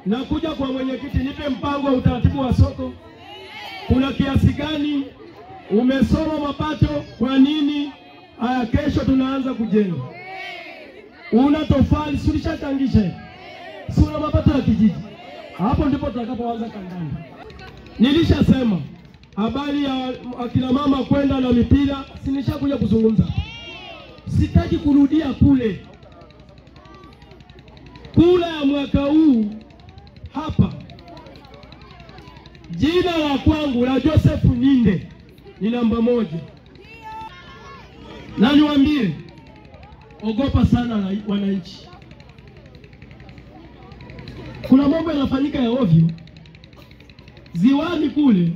nakuja kwa mwenyekiti, nipe mpango wa utaratibu wa soko. Kuna kiasi gani? Umesoma mapato kwa nini? Aya, kesho tunaanza kujenga. Una tofali, sulishatangisha. Si una mapato ya kijiji. Hapo ndipo tutakapoanza kandanda. Nilishasema habari ya akina mama kwenda na mipira, sinishakuja kuzungumza. Sitaki kurudia kule. Kula ya mwaka huu hapa. Jina la kwangu la Joseph Ninde ni namba 1. Na niwaambie, ogopa sana wananchi. Kuna mambo yanafanyika ya ovyo. Ziwani kule,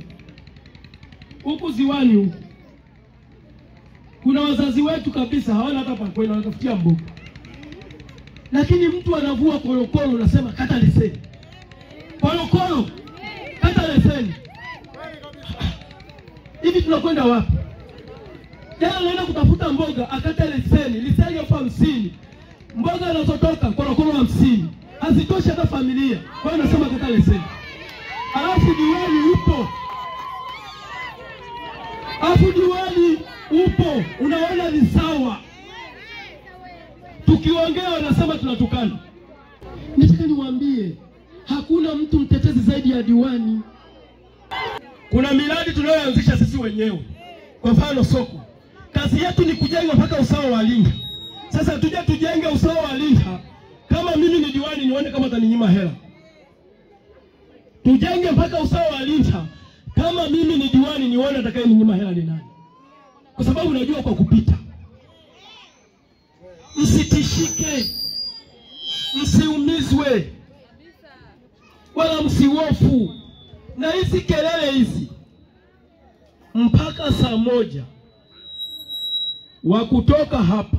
huku ziwani huku, kuna wazazi wetu kabisa hawana hata pa kwenda, wanatafutia mboga. Lakini mtu anavua korokoro, unasema kata leseni. Korokoro, kata leseni. Hivi tunakwenda wapi? Jana naenda kutafuta mboga, akata leseni, leseni ya 50. Mboga zinazotoka korokoro 50. Hazitoshi hata familia. Kwa hiyo nasema kata leseni. Alafu diwani upo. Unaona ni sawa. Tukiongea wanasema tunatukana. Nataka niwaambie, hakuna mtu mtetezi zaidi ya diwani. Kuna miradi tunayoanzisha sisi wenyewe. Kwa mfano soko. Kazi yetu ni kujenga mpaka usawa wa Linda. Sasa tujenge usawa wa Linda. Kama mimi ni diwani nione kama ataninyima hela. Tujenge mpaka usawa wa Linda. Kama mimi ni diwani nione atakayeninyima hela ni nani. Kwa sababu najua kwa kupita. Msitishike. Msiumizwe. Wala msihofu. Na hizi kelele hizi mpaka saa 1 wa kutoka hapa,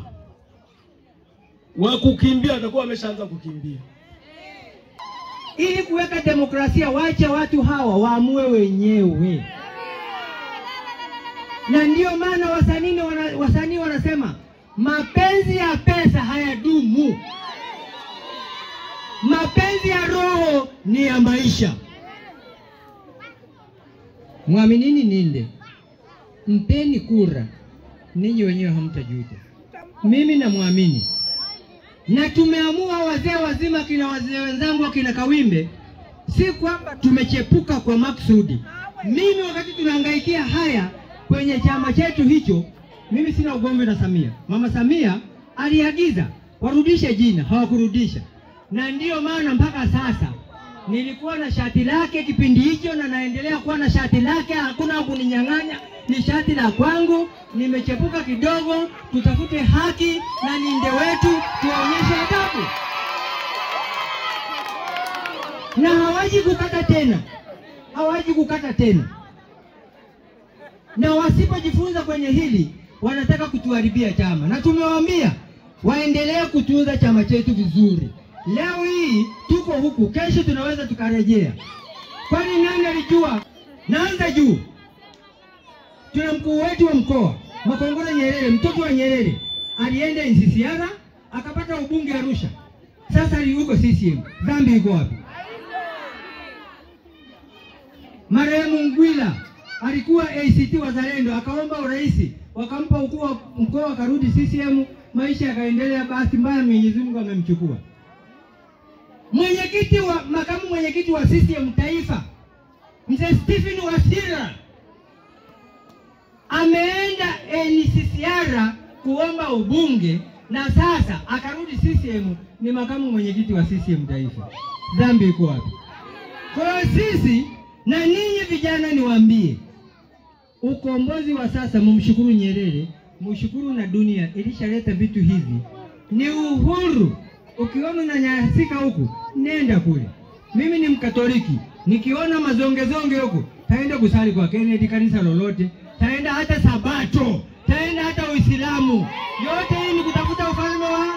wa kukimbia atakuwa ameshaanza kukimbia. Ili kuweka demokrasia, waache watu hawa waamue wenyewe. Na ndio maana wasanii wanasema mapenzi ya pesa hayadumu. Mapenzi ya roho ni ya maisha. Mwaminini Ninde. Mpeni kura. Ninyi wenyewe hamtajuta. Mimi na muamini. Na tumeamua wazee wazima, kina wazee wenzangu kina Kawimbe, si kwamba tumechepuka kwa maksudi. Mimi wakati tunahangaikia haya kwenye chama chetu hicho, mimi sina ugomvi na Samia. Mama Samia aliagiza warudishe jina, hawakurudisha. Na ndiyo maana mpaka sasa nilikuwa na shati lake kipindi hicho na naendelea kuwa na shati lake, hakuna kuninyang'anya, ni shati la kwangu. Nimechepuka kidogo, tutafute haki na Ninde wetu, tuonyeshe adabu. Na hawaji kukata tena. Na wasipojifunza kwenye hili, wanataka kutuharibia chama. Na tumewaambia waendelee kutunza chama chetu vizuri. Leo hii tuko huku, kesho tunaweza tukarejea. Kwani nani alijua? Naanza juu. Tuna mkuu wetu wa mkoa, Makongoro Nyerere, mtoto wa Nyerere, alienda NCCR, akapata ubunge Arusha. Sasa yuko CCM. Dhambi iko wapi? Marehemu Ngwila alikuwa ACT Wazalendo, akaomba urais, wakampa ukuu wa mkoa, akarudi CCM, maisha yakaendelea. Basi mbaya Mwenyezi Mungu amemchukua. Makamu mwenyekiti wa CCM taifa, Mzee Stephen Wasira, ameenda NCCR kuomba ubunge na sasa akarudi CCM, ni makamu mwenyekiti wa CCM taifa. Dhambi iko wapi? Kwa sisi na ninyi vijana niwaambie, ukombozi wa sasa mumshukuru Nyerere, mshukuru na dunia ilishaleta vitu hivi. Ni uhuru. Ukiona unanyanyasika huku, nenda kule. Mimi ni Mkatoliki, nikiona mazongezonge huku, taenda kusali kwa Kennedy, kanisa lolote, taenda hata Sabato, taenda hata Uislamu. Yote hii ni kutafuta ufalme wa